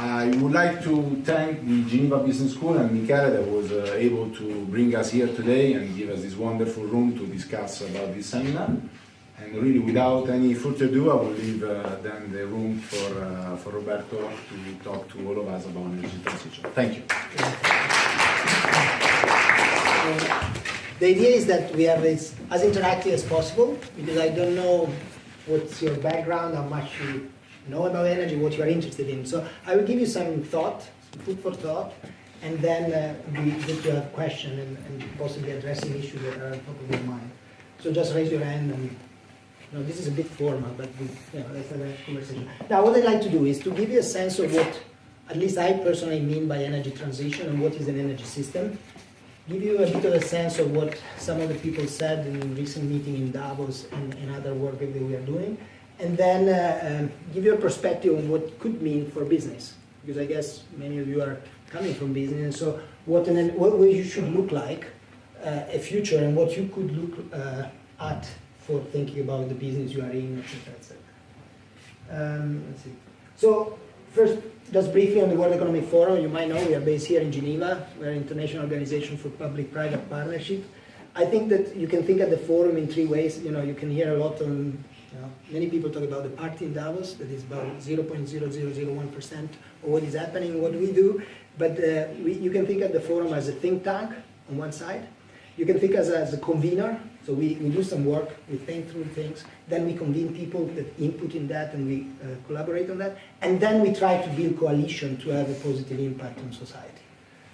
I would like to thank the Geneva Business School and Michele that was able to bring us here today and give us this wonderful room to discuss about this seminar. And really, without any further ado, I will leave then the room for Roberto to talk to all of us about energy transition. Thank you. The idea is that we have this as interactive as possible, because I don't know what's your background, how much you know about energy, what you are interested in. So I will give you some thought, some food for thought, and then we get to have questions and possibly addressing issues that are on top of your mind. So just raise your hand, and this is a bit formal, but let's have a conversation. Now, what I'd like to do is to give you a sense of what, at least I personally mean by energy transition and what is an energy system. Give you a bit of a sense of what some of the people said in a recent meeting in Davos and other work that we are doing, and then give you a perspective on what could mean for business, because I guess many of you are coming from business, and so what you should look like a future, and what you could look at for thinking about the business you are in, etc., etc. Let's see. So first, just briefly on the World Economic Forum, you might know we are based here in Geneva. We're an international organization for public-private partnership. I think that you can think of the forum in three ways. You can hear a lot on, many people talk about the party in Davos, that is about 0.0001% of what is happening, what we do. But you can think of the forum as a think tank on one side. You can think as a convener. So we do some work, we think through things, then we convene people that input in that, and we collaborate on that, and then we try to build coalition to have a positive impact on society.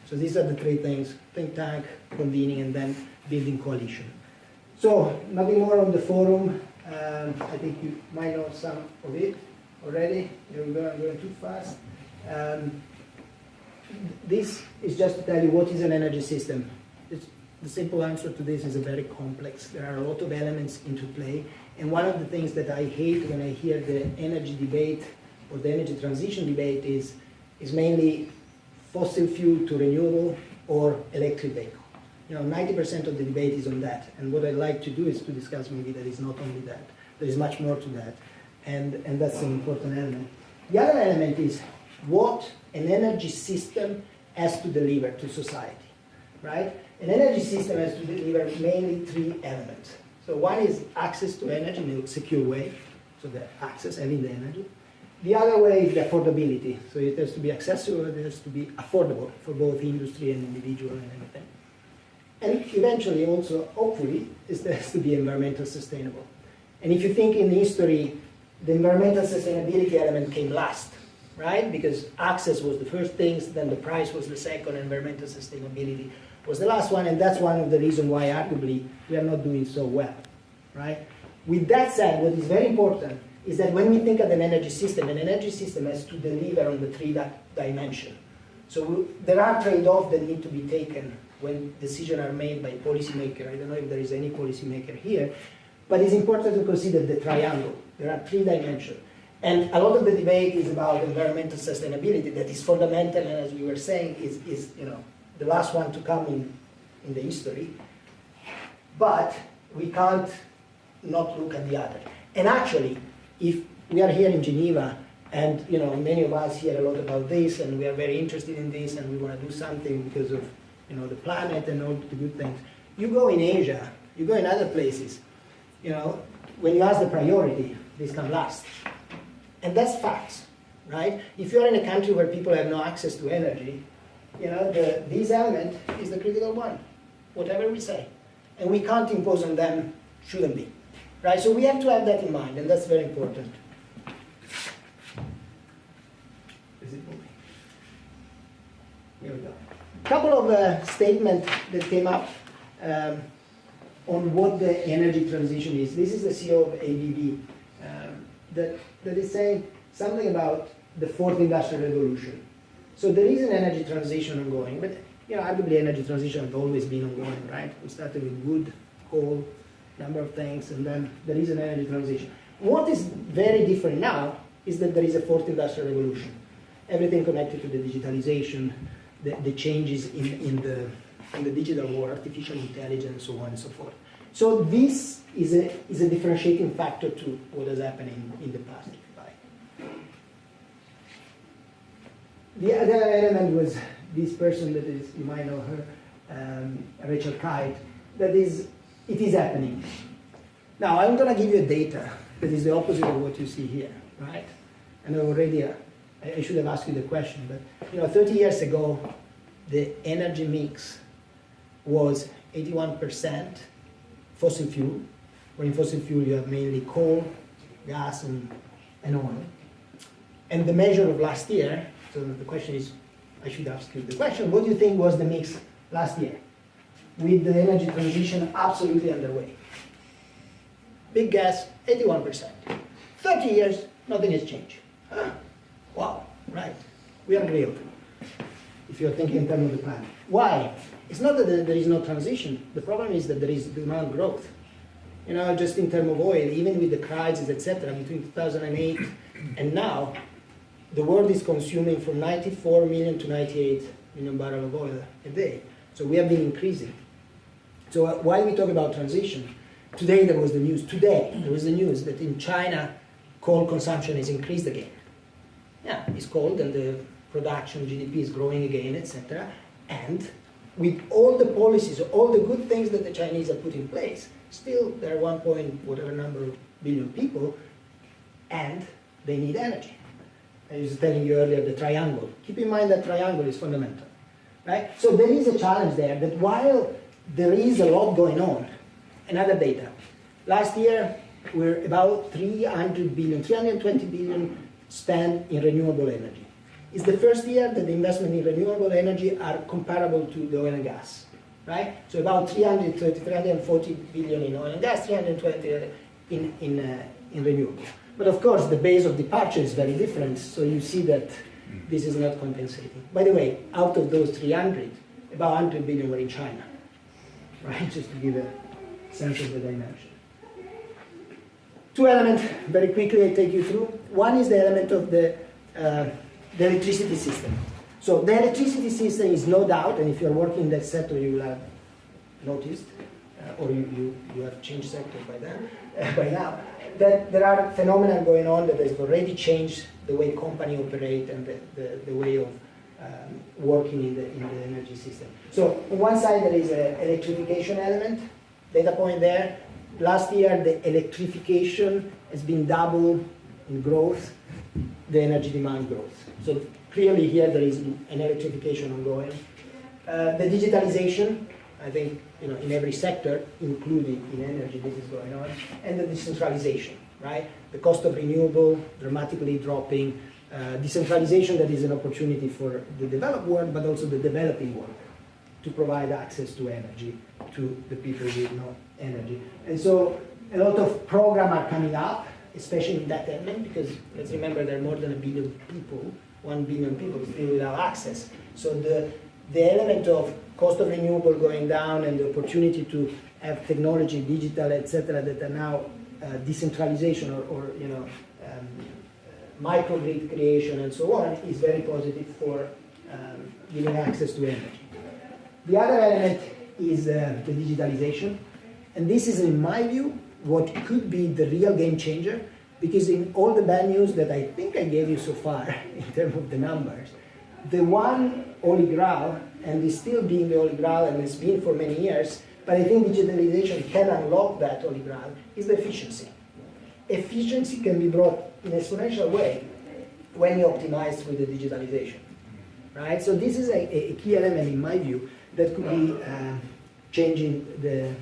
So these are the three things: think tank, convening, and then building coalition. So nothing more on the forum. I think you might know some of it already. I'm going too fast. This is just to tell you what is an energy system. The simple answer to this is a very complex. There are a lot of elements into play, and one of the things that I hate when I hear the energy debate or the energy transition debate is mainly fossil fuel to renewable or electric vehicle. 90% of the debate is on that, and what I'd like to do is to discuss maybe that it's not only that. There is much more to that, and that's an important element. The other element is what an energy system has to deliver to society, right? An energy system has to deliver mainly three elements. So one is access to energy in a secure way, so the access, having the energy. The other way is the affordability, so it has to be accessible, it has to be affordable for both industry and individual and everything. And eventually also, hopefully, it has to be environmental sustainable. And if you think in history, the environmental sustainability element came last, right? Because access was the first thing, then the price was the second, environmental sustainability was the last one, and that's one of the reasons why arguably we are not doing so well, right? With that said, what is very important is that when we think of an energy system has to deliver on the three dimensions. So there are trade-offs that need to be taken when decisions are made by policymakers. I don't know if there is any policymaker here, but it's important to consider the triangle. There are three dimensions. And a lot of the debate is about environmental sustainability that is fundamental, and as we were saying, is the last one to come in the history. But we can't not look at the other. And actually, if we are here in Geneva, and many of us hear a lot about this, and we are very interested in this, and we want to do something because of the planet and all the good things. You go in Asia, you go in other places, when you ask the priority, this can last. And that's facts, right? If you're in a country where people have no access to energy, this element is the critical one, whatever we say. And we can't impose on them, shouldn't be, right? So we have to have that in mind, and that's very important. Is it moving? Here we go. A couple of statements that came up on what the energy transition is. This is the CEO of ABB that is saying something about the fourth industrial revolution. So there is an energy transition ongoing, but arguably energy transition has always been ongoing, right? We started with wood, coal, number of things, and then there is an energy transition. What is very different now is that there is a fourth industrial revolution. Everything connected to the digitalization, the changes in the digital world, artificial intelligence, and so on and so forth. So this is a differentiating factor to what has happened in the past. The other element was this person that is, you might know her, Riccard, that is, it is happening. Now, I'm going to give you data that is the opposite of what you see here, right? And already, I should have asked you the question, but 30 years ago, the energy mix was 81% fossil fuel, where in fossil fuel you have mainly coal, gas, and oil. And the measure of last year, so the question is, I should ask you the question, what do you think was the mix last year? With the energy transition absolutely underway. Big gas, 81%. 30 years, nothing has changed. Huh? Wow, right. We are grilled, if you're thinking in terms of the planet. Why? It's not that there is no transition. The problem is that there is demand growth. Just in terms of oil, even with the crisis, etc., between 2008 and now, the world is consuming from 94 million to 98 million barrels of oil a day. So we have been increasing. So while we talk about transition, today there was the news that in China, coal consumption is increased again. Yeah, it's cold and the production, GDP is growing again, etc. And with all the policies, all the good things that the Chinese have put in place, still there are 1 point whatever number of billion people, and they need energy. I was telling you earlier, the triangle. Keep in mind that triangle is fundamental, right? So there is a challenge there that while there is a lot going on, another data. Last year, we're about 320 billion spent in renewable energy. It's the first year that the investment in renewable energy are comparable to the oil and gas, right? So about 340 billion in oil and gas, 320 in renewable. But of course, the base of departure is very different, so you see that this is not compensating. By the way, out of those 300, about 100 billion were in China, right? Just to give a sense of the dimension. Two elements, very quickly I take you through. One is the element of the electricity system. So the electricity system is no doubt, and if you're working in that sector, you will have noticed, or you have changed sector by now, that there are phenomena going on that has already changed the way companies operate and the way of working in the energy system. So on one side there is an electrification element, data point there. Last year the electrification has been double in growth, the energy demand growth. So clearly here there is an electrification ongoing. The digitalization, I think in every sector, including in energy, this is going on, and the decentralization, right? The cost of renewable dramatically dropping, decentralization that is an opportunity for the developed world, but also the developing world to provide access to energy to the people with no energy. And so a lot of programs are coming up, especially in that element, because let's remember there are more than 1 billion people, 1 billion people still without access. So the element of cost of renewable going down and the opportunity to have technology, digital, etc., that are now decentralization or microgrid creation and so on is very positive for giving access to energy. The other element is the digitalization, and this is, in my view, what could be the real game changer, because in all the bad news that I think I gave you so far in terms of the numbers, the one holy grail, and is still being the holy grail and has been for many years, but I think digitalization can unlock that holy grail, is the efficiency. Efficiency can be brought in an exponential way when you optimize with the digitalization, right? So this is a key element in my view that could be changing the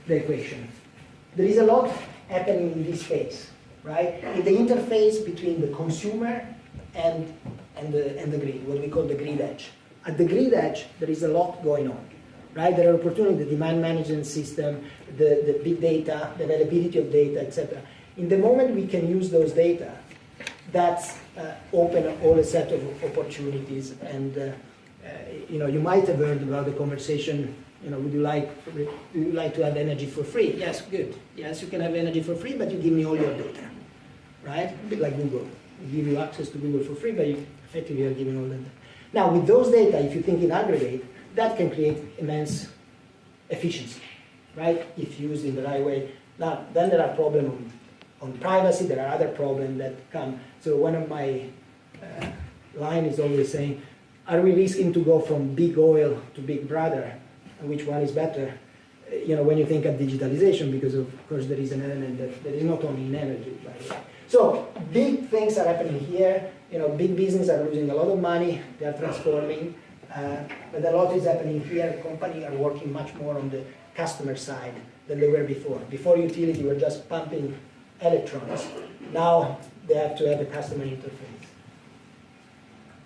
equation. There is a lot happening in this space, right? In the interface between the consumer and the grid, what we call the grid edge. At the grid edge, there is a lot going on, right? There are opportunities, the demand management system, the big data, the availability of data, etc. In the moment we can use those data, that's open a whole set of opportunities. And you might have heard about the conversation. Would you like to have energy for free? Yes, good. Yes, you can have energy for free, but you give me all your data, right? A bit like Google. We give you access to Google for free, but you effectively are giving all that. Now, with those data, if you think in aggregate, that can create immense efficiency, right? If used in the right way. Now, then there are problems on privacy. There are other problems that come. So one of my line is always saying, are we risking to go from big oil to big brother? And which one is better? When you think of digitalization, because of course there is an element that is not only in energy, by the way. So big things are happening here. Big business are losing a lot of money. They are transforming, but a lot is happening here. Companies are working much more on the customer side than they were before. Before utility were just pumping electrons. Now they have to have a customer interface.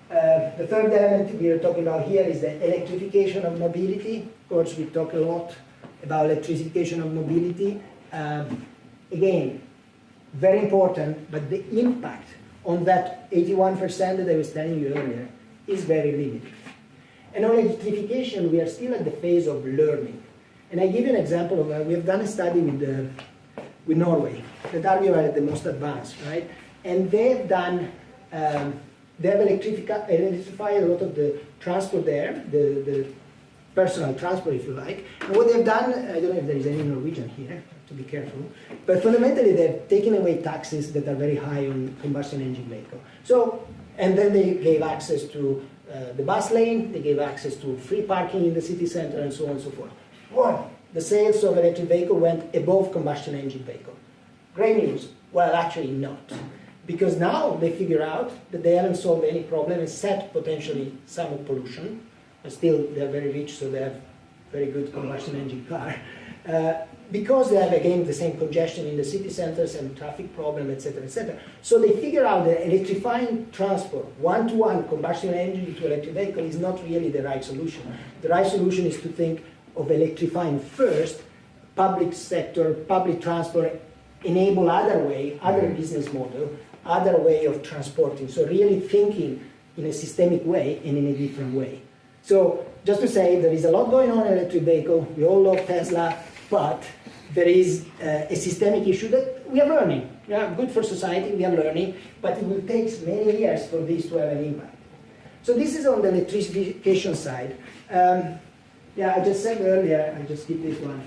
The third element we are talking about here is the electrification of mobility. Of course, we talk a lot about electrification of mobility. Again, very important, but the impact on that 81% that I was telling you earlier is very limited. And on electrification, we are still at the phase of learning. And I give you an example of, we have done a study with Norway, that arguably are the most advanced, right? And they've done, they have electrified a lot of the transport there, the personal transport, if you like. And what they've done, I don't know if there is any Norwegian here, to be careful, but fundamentally they've taken away taxes that are very high on combustion engine vehicle. So, and then they gave access to the bus lane, they gave access to free parking in the city center, and so on and so forth. Well, the sales of electric vehicle went above combustion engine vehicle. Great news. Well, actually not. Because now they figure out that they haven't solved any problem except potentially some of pollution. But still, they're very rich, so they have very good combustion engine car. Because they have, again, the same congestion in the city centers and traffic problem, etc., etc. So they figure out that electrifying transport, one-to-one combustion engine to electric vehicle, is not really the right solution. The right solution is to think of electrifying first, public sector, public transport, enable other way, other business model, other way of transporting. So really thinking in a systemic way and in a different way. So just to say, there is a lot going on in electric vehicle. We all love Tesla, but there is a systemic issue that we are learning. Yeah, good for society, we are learning, but it will take many years for this to have an impact. So this is on the electrification side. Yeah, I just said earlier, I just skipped this one.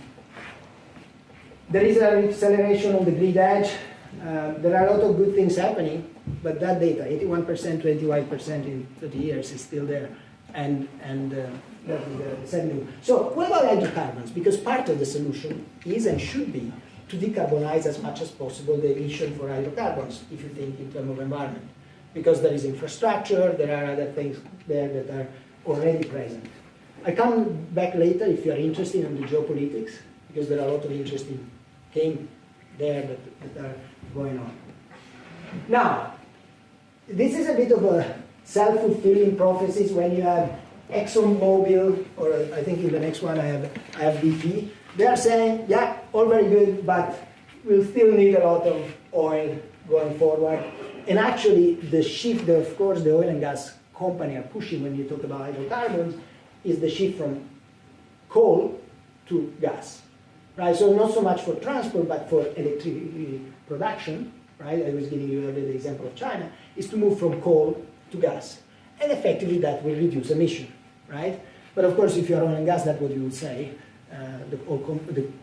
There is an acceleration on the grid edge. There are a lot of good things happening, but that data, 81%, 25% in 30 years, is still there. And that is the new. So what about hydrocarbons? Because part of the solution is and should be to decarbonize as much as possible the emission for hydrocarbons, if you think in terms of environment. Because there is infrastructure, there are other things there that are already present. I come back later if you are interested in the geopolitics, because there are a lot of interesting things there that are going on. Now, this is a bit of a self-fulfilling prophecies when you have ExxonMobil, or I think in the next one I have BP. They are saying, yeah, all very good, but we'll still need a lot of oil going forward. And actually, the shift, of course, the oil and gas company are pushing when you talk about hydrocarbons, is the shift from coal to gas, right? So not so much for transport, but for electricity production, right? I was giving you earlier the example of China, is to move from coal to gas. And effectively that will reduce emission, right? But of course, if you're oil and gas, that's what you would say. The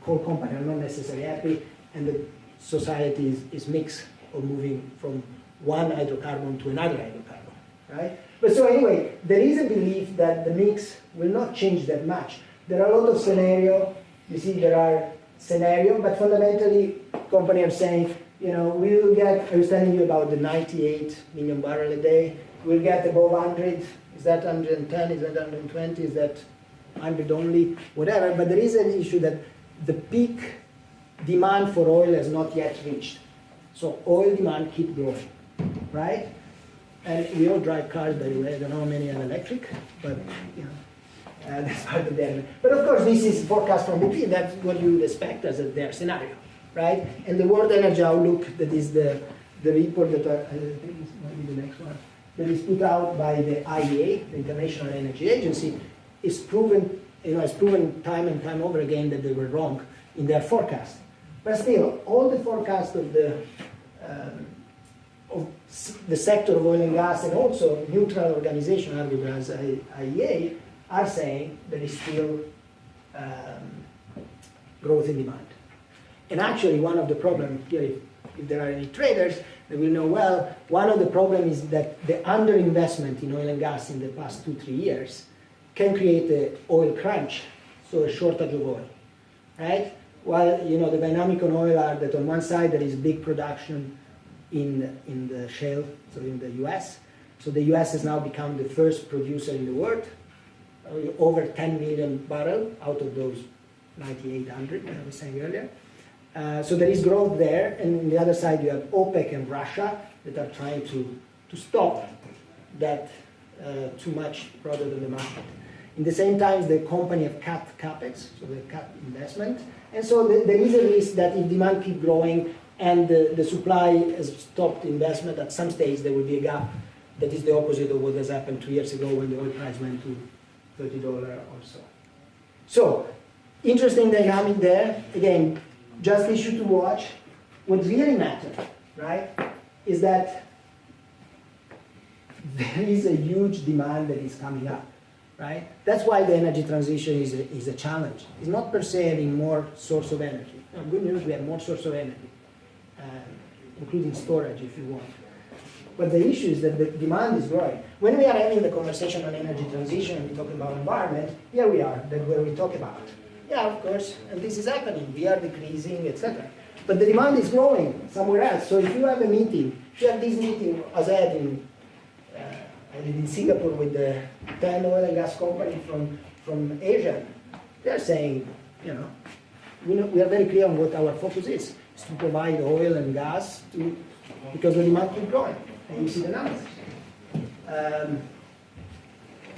coal company are not necessarily happy, and the society is mixed or moving from one hydrocarbon to another hydrocarbon, right? But so anyway, there is a belief that the mix will not change that much. There are a lot of scenarios. You see, there are scenarios, but fundamentally, companies are saying, we will get, I was telling you about the 98 million barrel a day, we'll get above 100, is that 110, is that 120, is that 100 only, whatever, but there is an issue that the peak demand for oil has not yet reached. So oil demand keeps growing, right? And we all drive cars, by the way. I don't know how many are electric, but that's part of them. But of course, this is forecast from BP. That's what you would expect as their scenario, right? And the World Energy Outlook, that is the report that I think this might be the next one, that is put out by the IEA, the International Energy Agency, is proven, has proven time and time over again that they were wrong in their forecast. But still, all the forecasts of the sector of oil and gas, and also neutral organizations, arguably as IEA, are saying there is still growth in demand. And actually, one of the problems here, if there are any traders, they will know well, one of the problems is that the underinvestment in oil and gas in the past 2-3 years can create an oil crunch, so a shortage of oil, right? While the dynamic on oil are that on one side there is big production in the shale, so in the US. So the US has now become the first producer in the world, over 10 million barrels out of those 9,800 that I was saying earlier. So there is growth there, and on the other side you have OPEC and Russia that are trying to stop that too much product on the market. In the same time, the company have cut capex, so they cut investment, and so there is a risk that if demand keeps growing and the supply has stopped investment, at some stage there will be a gap that is the opposite of what has happened 2 years ago when the oil price went to $30 or so. So, interesting dynamic there. Again, just issue to watch. What really matters, right, is that there is a huge demand that is coming up, right? That's why the energy transition is a challenge. It's not per se having more source of energy. No, good news, we have more source of energy, including storage if you want. But the issue is that the demand is growing. When we are having the conversation on energy transition and we talk about environment, here we are, that's where we talk about. Yeah, of course, and this is happening. We are decreasing, etc. But the demand is growing somewhere else. So if you have a meeting, if you have this meeting, as I had in Singapore with the 10 oil and gas company from Asia, they're saying, we are very clear on what our focus is to provide oil and gas because the demand keeps growing. And you see the numbers.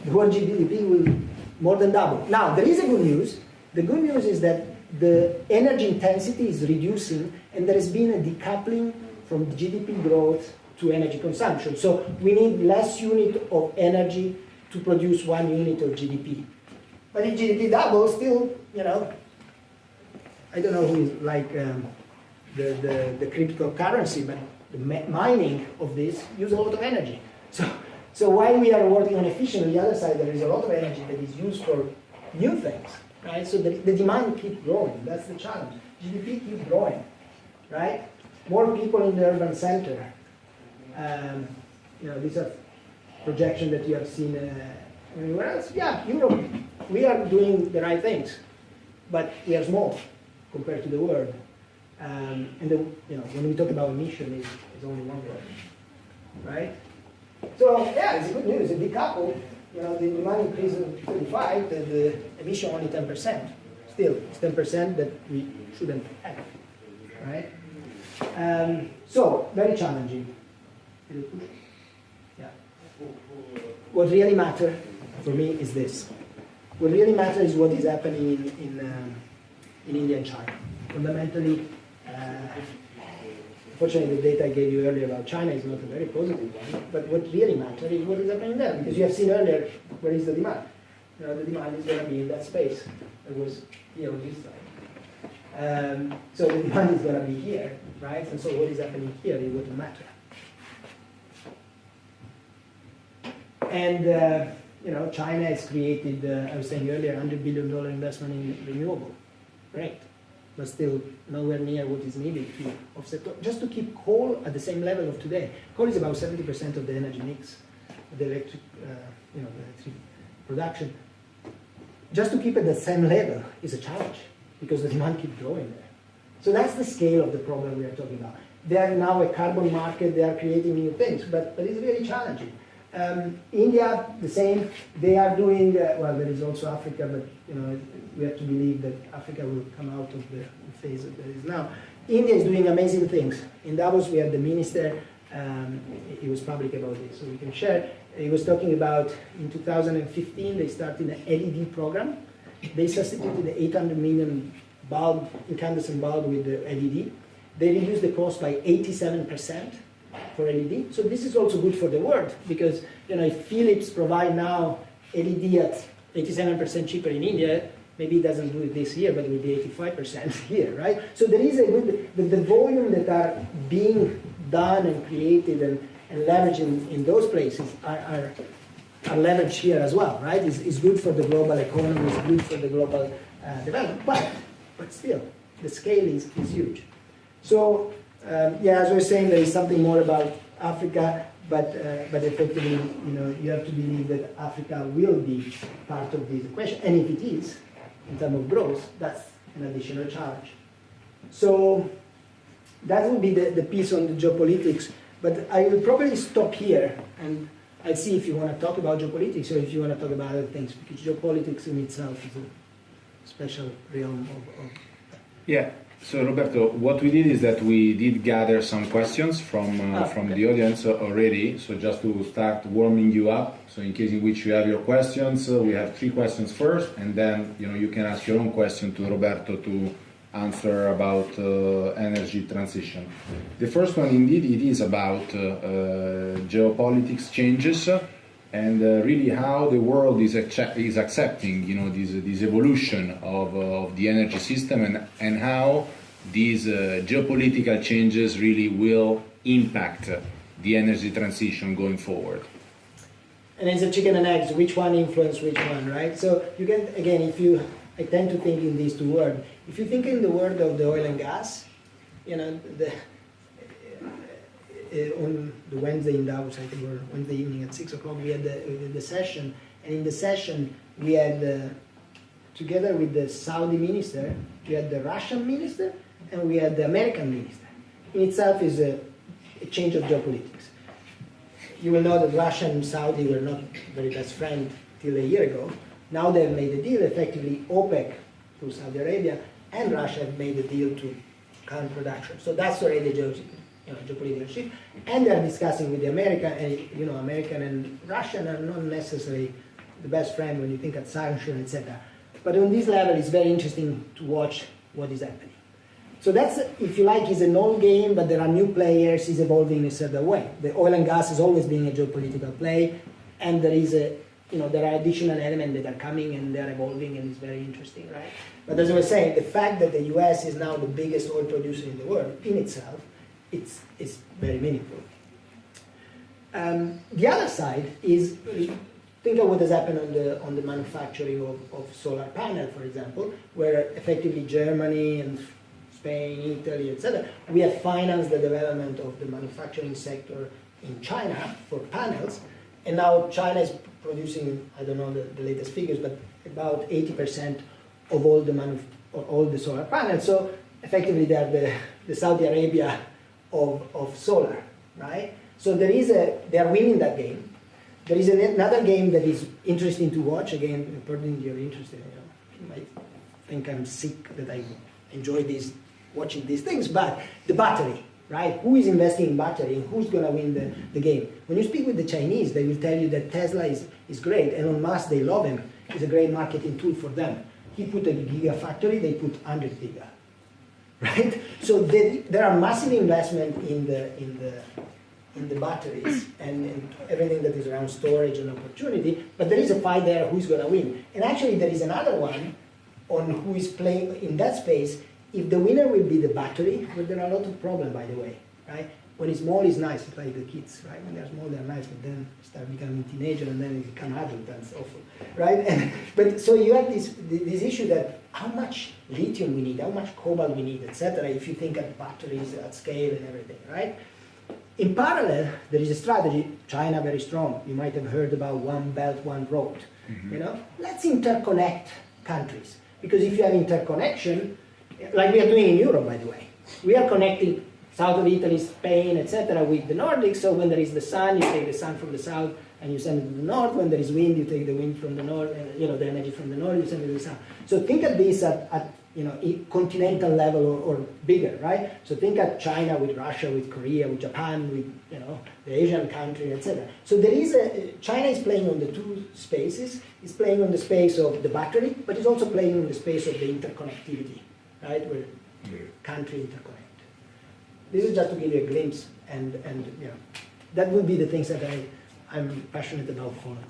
The world GDP will more than double. Now, there is a good news. The good news is that the energy intensity is reducing, and there has been a decoupling from GDP growth to energy consumption. So we need less unit of energy to produce 1 unit of GDP. But if GDP doubles, still, I don't know who is like the cryptocurrency, but the mining of this use a lot of energy. So while we are working on efficiency, on the other side, there is a lot of energy that is used for new things, right? So the demand keeps growing. That's the challenge. GDP keeps growing, right? More people in the urban center. These are projections that you have seen anywhere else. Yeah, Europe, we are doing the right things, but we are small compared to the world. When we talk about emission, it's only one word, right? So yeah, it's good news. A decouple, the demand increase of 35, the emission only 10%. Still, it's 10% that we shouldn't have, right? So very challenging. Yeah. What really matters for me is this. What really matters is what is happening in India and China. Fundamentally, unfortunately, the data I gave you earlier about China is not a very positive one, but what really matters is what is happening there, because you have seen earlier where is the demand. The demand is going to be in that space. It was here on this side. So the demand is going to be here, right? And so what is happening here is what will matter. And China has created, I was saying earlier, $100 billion investment in renewable. Great. But still nowhere near what is needed to offset, just to keep coal at the same level of today. Coal is about 70% of the energy mix, the electric, the electric production. Just to keep it the same level is a challenge because the demand keeps growing there. So that's the scale of the problem we are talking about. They are now a carbon market, they are creating new things, but it's really challenging. India, the same. They are doing, well, there is also Africa, but we have to believe that Africa will come out of the phase that there is now. India is doing amazing things. In Davos, we had the minister, he was public about this, so we can share. He was talking about, in 2015, they started an LED program. They substituted the 800 million bulb, incandescent bulb with the LED. They reduced the cost by 87%. For LED. So this is also good for the world because if Philips provide now LED at 87% cheaper in India, maybe it doesn't do it this year, but it will be 85% here, right? So there is a good, the volume that are being done and created and leveraged in those places are leveraged here as well, right? It's good for the global economy, it's good for the global development, but still, the scale is huge. So Yeah, as I was saying, there is something more about Africa, but effectively, you have to believe that Africa will be part of this equation, and if it is, in terms of growth, that's an additional challenge. So that would be the piece on the geopolitics, but I will probably stop here, and I'll see if you want to talk about geopolitics or if you want to talk about other things, because geopolitics in itself is a special realm of Yeah. So Roberto, what we did is that we did gather some questions from the audience already. So just to start warming you up, so in case in which you have your questions, we have 3 questions first, and then you can ask your own question to Roberto to answer about energy transition. The first one, indeed, it is about geopolitics changes and really how the world is accepting, this evolution of the energy system, and how these geopolitical changes really will impact the energy transition going forward. And it's a chicken and eggs, which one influence which one, right? So you can, again, I tend to think in these 2 words. If you think in the world of the oil and gas, on the Wednesday in Davos, I think, or Wednesday evening at 6 o'clock, we had the session, and in the session we had, together with the Saudi minister, we had the Russian minister, and we had the American minister. In itself is a change of geopolitics. You will know that Russia and Saudi were not very best friends till a year ago. Now they've made a deal, effectively OPEC through Saudi Arabia, and Russia have made a deal to current production. So that's already a geopolitical shift. And they're discussing with the American, and American and Russian are not necessarily the best friend when you think of sanctions, etc. But on this level, it's very interesting to watch what is happening. So that's, if you like, is an old game, but there are new players, it's evolving in a certain way. The oil and gas has always been a geopolitical play, and there is there are additional elements that are coming and they're evolving, and it's very interesting, right? But as I was saying, the fact that the US is now the biggest oil producer in the world, in itself, it's very meaningful. The other side is, think of what has happened on the manufacturing of solar panel, for example, where effectively Germany and Spain, Italy, etc., we have financed the development of the manufacturing sector in China for panels, and now China is producing, I don't know the latest figures, but about 80% of all the solar panels. So effectively they are the Saudi Arabia of solar, right? So they are winning that game. There is another game that is interesting to watch. Again, according to your interest, you might think I'm sick that I enjoy watching these things, but the battery, right? Who is investing in battery and who's going to win the game? When you speak with the Chinese, they will tell you that Tesla is great. Elon Musk, they love him. He's a great marketing tool for them. He put a gigafactory, they put 100 giga, right? So there are massive investment in the batteries and everything that is around storage and opportunity, but there is a fight there who's going to win. And actually there is another one on who is playing in that space. If the winner will be the battery, but there are a lot of problems, by the way, right? When it's small, it's nice. It's like the kids, right? When they're small, they're nice, but then start becoming teenager, and then they become adult, that's awful, right? But so you have this issue that how much lithium we need, how much cobalt we need, etc. If you think of batteries at scale and everything, right? In parallel, there is a strategy. China very strong. You might have heard about one belt, one road. Mm-hmm. Let's interconnect countries, because if you have interconnection, like we are doing in Europe, by the way. We are connecting south of Italy, Spain, etc. with the Nordics, so when there is the sun, you take the sun from the south and you send it to the north. When there is wind, you take the wind from the north, the energy from the north, you send it to the south. So think of this at continental level or bigger, right? So think of China with Russia, with Korea, with Japan, with the Asian country, etc. So there is China is playing on the 2 spaces. It's playing on the space of the battery, but it's also playing on the space of the interconnectivity. Right, where country interconnect. This is just to give you a glimpse, and that would be the things that I'm passionate about following.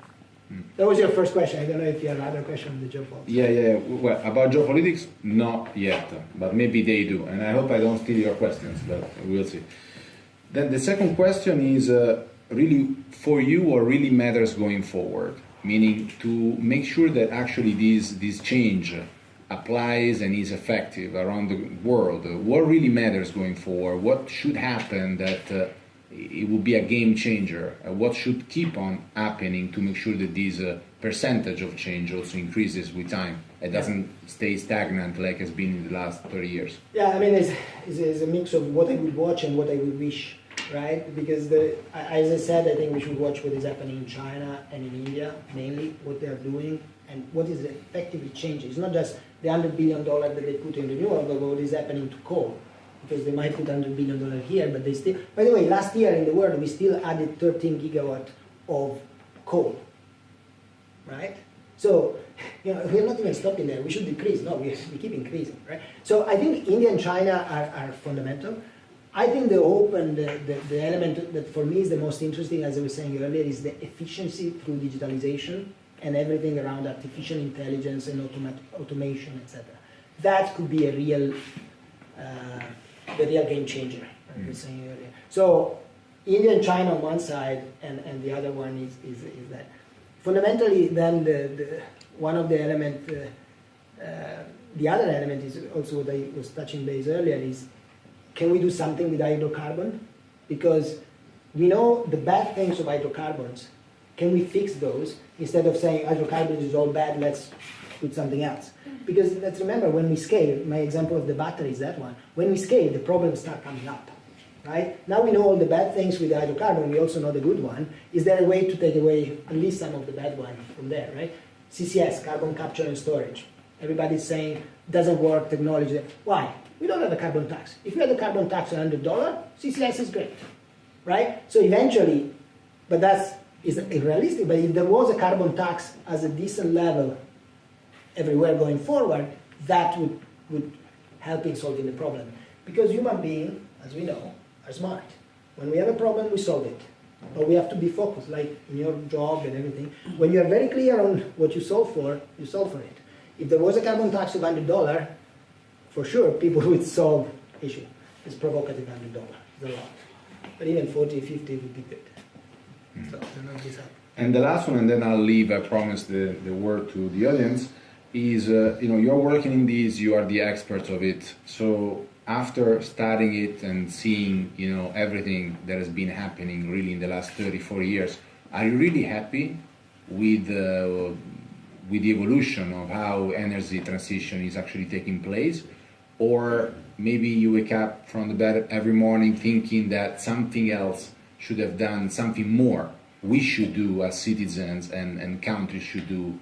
That was your first question. I don't know if you have other questions on the geopolitics. Yeah. Well, about geopolitics, not yet, but maybe they do, and I hope I don't steal your questions, but we'll see. Then the second question is really for you, what really matters going forward, meaning to make sure that actually these change applies and is effective around the world, what really matters going forward? What should happen that it will be a game changer? What should keep on happening to make sure that this percentage of change also increases with time? It doesn't stay stagnant like it's been in the last 30 years. Yeah, I mean, it's a mix of what I would watch and what I would wish, right? Because, as I said, I think we should watch what is happening in China and in India, mainly what they are doing and what is effectively changing. It's not just the $100 billion that they put in renewable, but what is happening to coal. Because they might put $100 billion here, but they still... By the way, last year in the world, we still added 13 gigawatt of coal, right? So, we're not even stopping there. We should decrease. No, we keep increasing, right? So I think India and China are fundamental. I think the hope and the element that for me is the most interesting, as I was saying earlier, is the efficiency through digitalization and everything around artificial intelligence and automation, etc. That could be a real... the real game changer, I was saying earlier. So India and China on one side, and the other one is that. Fundamentally, then one of the element, the other element is also what I was touching base earlier is, can we do something with hydrocarbon? Because we know the bad things of hydrocarbons. Can we fix those instead of saying hydrocarbons is all bad, let's put something else? Because let's remember, when we scale, my example of the battery is that one, when we scale, the problems start coming up, right? Now we know all the bad things with the hydrocarbon, we also know the good one. Is there a way to take away at least some of the bad one from there, right? CCS, carbon capture and storage. Everybody's saying, doesn't work, technology. Why? We don't have a carbon tax. If we had a carbon tax of $100, CCS is great, right? So eventually, but that's unrealistic, but if there was a carbon tax as a decent level everywhere going forward, that would help in solving the problem. Because human beings, as we know, are smart. When we have a problem, we solve it. But we have to be focused, like in your job and everything. When you are very clear on what you solve for it. If there was a carbon tax of $100, for sure, people would solve issue. It's provocative $100, it's a lot. But even 40, 50 would be good. So, I don't know if this happens. And the last one, and then I'll leave, I promise, the word to the audience, is, you're working in this, you are the experts of it. So after studying it and seeing, everything that has been happening really in the last 34 years, are you really happy with the evolution of how energy transition is actually taking place? Or maybe you wake up from the bed every morning thinking that something else should have done, something more we should do as citizens and countries should do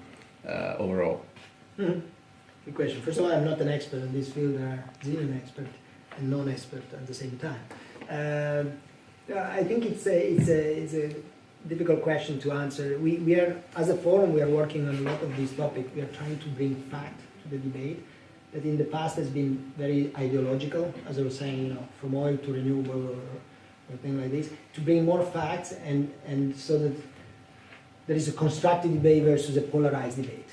overall? Good question. First of all, I'm not an expert in this field. There are zillion experts and non-expert at the same time. I think it's a difficult question to answer. We are, as a forum, we are working on a lot of these topics. We are trying to bring fact to the debate that in the past has been very ideological, as I was saying, from oil to renewable or things like this, to bring more facts and so that there is a constructive debate versus a polarized debate.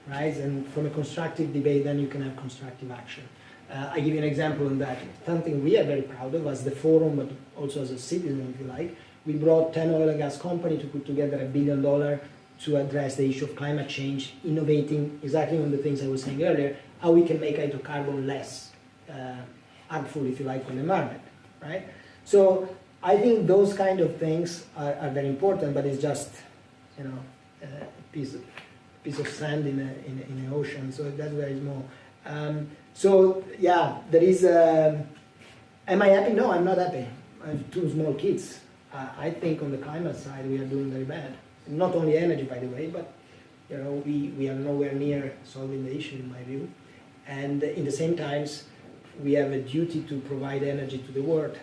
Right? And from a constructive debate, then you can have constructive action. I give you an example on that. Something we are very proud of as the forum, but also as a citizen, if you like. We brought 10 oil and gas companies to put together $1 billion to address the issue of climate change, innovating exactly on the things I was saying earlier, how we can make hydrocarbon less harmful, if you like, on the environment. Right? So I think those kind of things are very important, but it's just, a piece of sand in the ocean, so that's very small. So yeah, there is. Am I happy? No, I'm not happy. I have 2 small kids. I think on the climate side we are doing very bad. Not only energy, by the way, but we are nowhere near solving the issue in my view. And in the same times, we have a duty to provide energy to the world,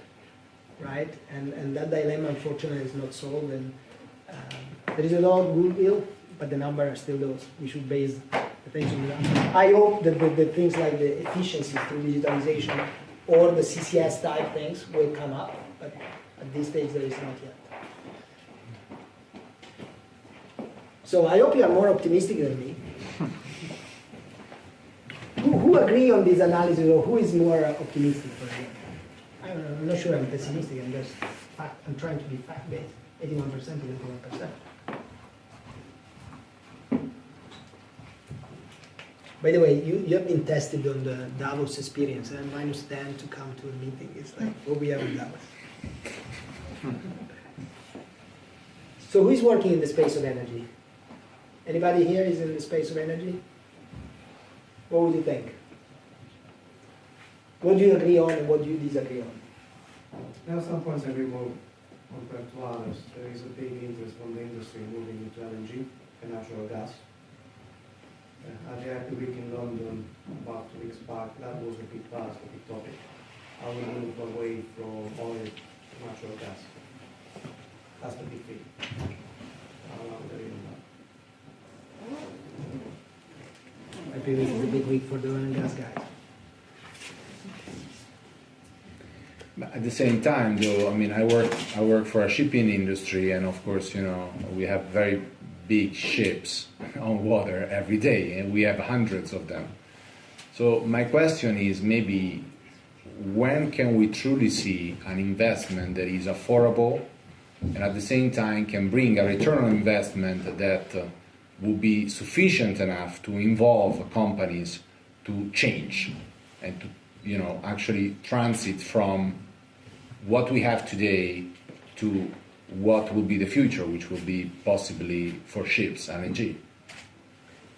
right? And that dilemma, unfortunately, is not solved. And there is a lot of goodwill, but the number are still those. We should base attention on that. I hope that the things like the efficiency through digitalization or the CCS type things will come up, but at this stage there is not yet. So I hope you are more optimistic than me. Who agree on this analysis, or who is more optimistic for you? I don't know, I'm not sure I'm pessimistic, I'm trying to be fact-based. 81% is 81%. By the way, you have been tested on the Davos experience, and -10 to come to a meeting. It's like what we have in Davos. So who is working in the space of energy? Anybody here is in the space of energy? What would you think? What do you agree on and what do you disagree on? There are some points I agree more compared to others. There is a big interest from the industry moving into LNG and natural gas. At the Happy Week in London about 2 weeks back, that was a big buzz, a big topic. How we move away from oil to natural gas. That's the big thing. I agree on that. Happy Week is a big week for the oil and gas guys. But at the same time, though, I mean, I work for a shipping industry, and of course, you know, we have very big ships on water every day, and we have hundreds of them. So my question is maybe when can we truly see an investment that is affordable and at the same time can bring a return on investment that will be sufficient enough to involve companies to change and to, you know, actually transit from what we have today to what will be the future, which will be possibly for ships, LNG.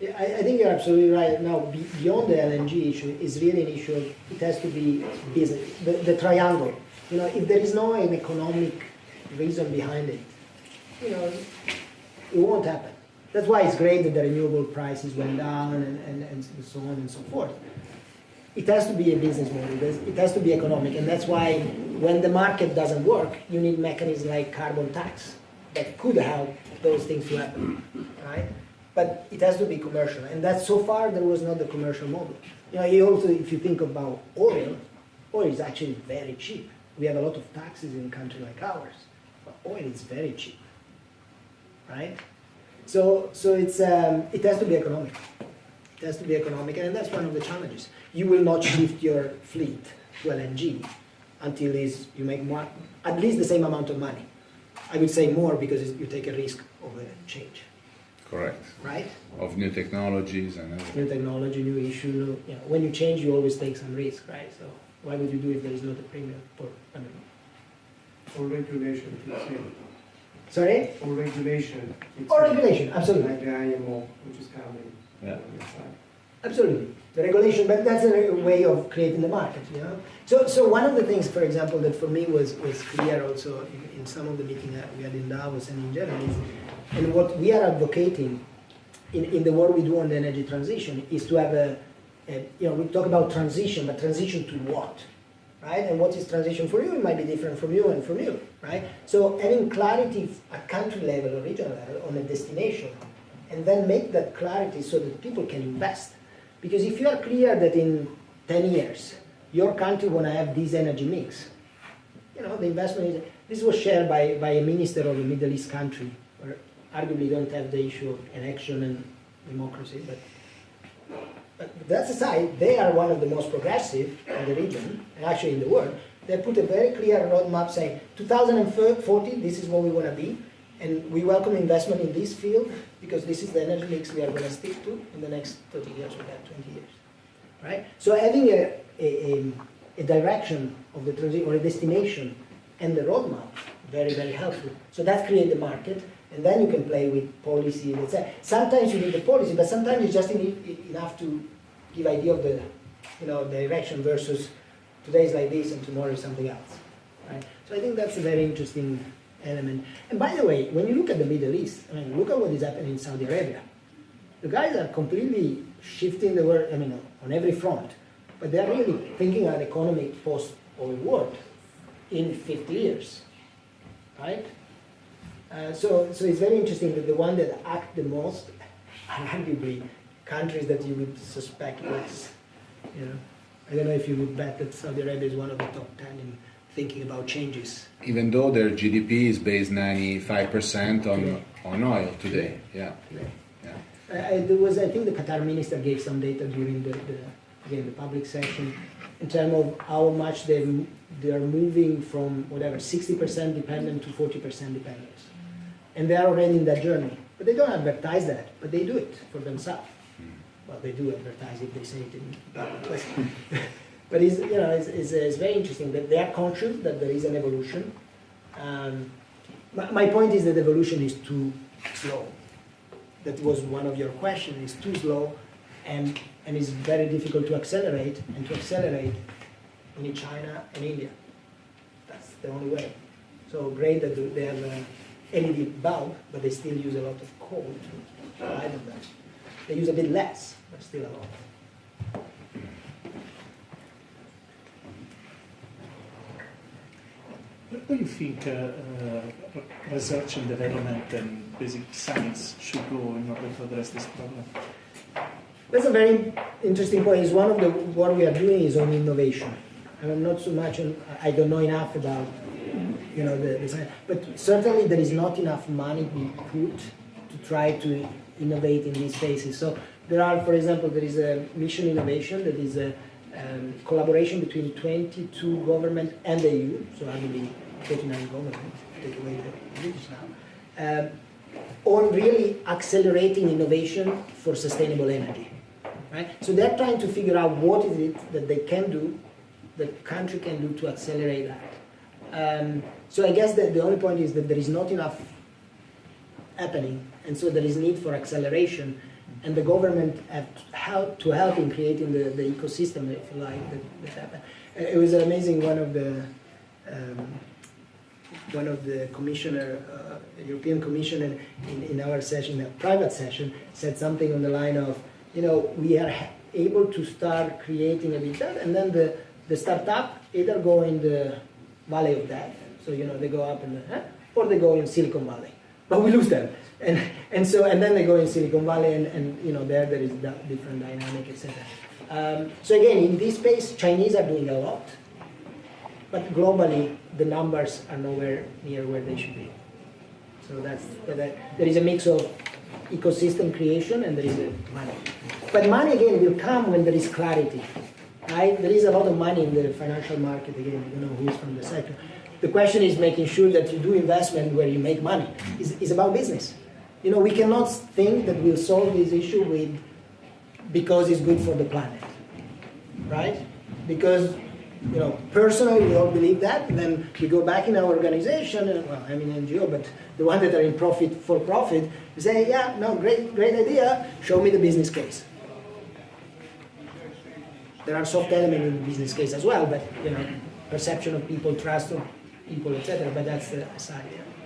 Yeah, I think you're absolutely right. Now, beyond the LNG issue, is really an issue of it has to be business, the triangle. You know, if there is no an economic reason behind it, you know, it won't happen. That's why it's great that the renewable prices went down and so on and so forth. It has to be a business model. It has to be economic, and that's why when the market doesn't work, you need mechanisms like carbon tax that could help those things to happen, right? But it has to be commercial, and that so far there was not the commercial model. You know, you also, if you think about oil is actually very cheap. We have a lot of taxes in a country like ours, but oil is very cheap, right? So it's it has to be economic. It has to be economic, and that's one of the challenges. You will not shift your fleet to LNG until you make more, at least the same amount of money. I would say more because you take a risk of a change. Correct. Right? Of new technologies and everything. New technology, new issue. You know, when you change, you always take some risk, right? So why would you do if there is not a premium for? I mean, For regulation, it's in. sorry? For regulation. Or regulation, absolutely. Like the IMO, which is coming. Yeah. on this side. Absolutely. The regulation, but that's a way of creating the market, you know? So one of the things, for example, that for me was clear also in some of the meetings that we had in Davos and in general is, and what we are advocating in the work we do on the energy transition is to have you know, we talk about transition, but transition to what? Right? And what is transition for you? It might be different from you and from you, right? So having clarity at country level or regional level on a destination, and then make that clarity so that people can invest. Because if you are clear that in 10 years, your country want to have this energy mix, you know, the investment is, this was shared by a minister of a Middle East country, where arguably don't have the issue of election and democracy, but that's aside, they are one of the most progressive in the region, and actually in the world. They put a very clear roadmap saying, 2040, this is what we want to be, and we welcome investment in this field, because this is the energy mix we are going to stick to in the next 30 years or 20 years, right? So having a direction of the transition, or a destination, and the roadmap, very, very helpful. So that creates the market, and then you can play with policy, etc. Sometimes you need the policy, but sometimes you just need enough to give idea of the, you know, direction versus today is like this and tomorrow is something else, right? So I think that's a very interesting element. And by the way, when you look at the Middle East, I mean, look at what is happening in Saudi Arabia. The guys are completely shifting the world, I mean, on every front, but they're really thinking an economic post-oil world in 50 years, right? So it's very interesting that the one that act the most are arguably countries that you would suspect less. You know, I don't know if you would bet that Saudi Arabia is one of the top 10 in thinking about changes. Even though their GDP is based 95% on oil today, yeah. There was, I think the Qatar minister gave some data during the public session in terms of how much they are moving from whatever 60% dependent to 40% dependence, and they are already in that journey. But they don't advertise that, but they do it for themselves, Well, they do advertise if they say it in but it's, you know, it's very interesting that they are conscious that there is an evolution. My point is that evolution is too slow. That was one of your questions, it's too slow and it's very difficult to accelerate, and to accelerate you need China and India. That's the only way. So great that they have a LED bulb, but they still use a lot of coal to light them. They use a bit less, but still a lot. Where do you think research and development and basic science should go in order to address this problem? That's a very interesting point. It's one of the what we are doing is on innovation. And I'm not so much on, I don't know enough about, you know, the science, but certainly there is not enough money being put to try to innovate in these spaces. So there are, for example, there is a mission innovation that is a collaboration between 22 governments and the EU, so I believe 39 governments, take away the British now, on really accelerating innovation for sustainable energy. Right? So they're trying to figure out what is it that they can do, the country can do to accelerate that. So I guess that the only point is that there is not enough happening, and so there is need for acceleration, and the government have to help in creating the ecosystem, if you like, that happen. It was amazing. One of the commissioner, European commissioner, in our session, a private session, said something on the line of, you know, we are able to start creating a bit that, and then the startup either go in the Valley of Death, so you know they go up in the, or they go in Silicon Valley, but we lose them, and then they go in Silicon Valley, and you know there is that different dynamic, etc. So again, in this space, Chinese are doing a lot, but globally the numbers are nowhere near where they should be. So there is a mix of ecosystem creation and there is money. But money again will come when there is clarity. Right? There is a lot of money in the financial market, again, you know who's from the sector. The question is making sure that you do investment where you make money. It's about business. You know, we cannot think that we'll solve this issue because it's good for the planet. Right? Because, you know, personally we all believe that, and then we go back in our organization, and, well, I'm in NGO, but the ones that are in for profit, we say, yeah, no, great idea, show me the business case. There are soft elements in the business case as well, but, you know, perception of people, trust of people, etc., but that's the aside. Yeah.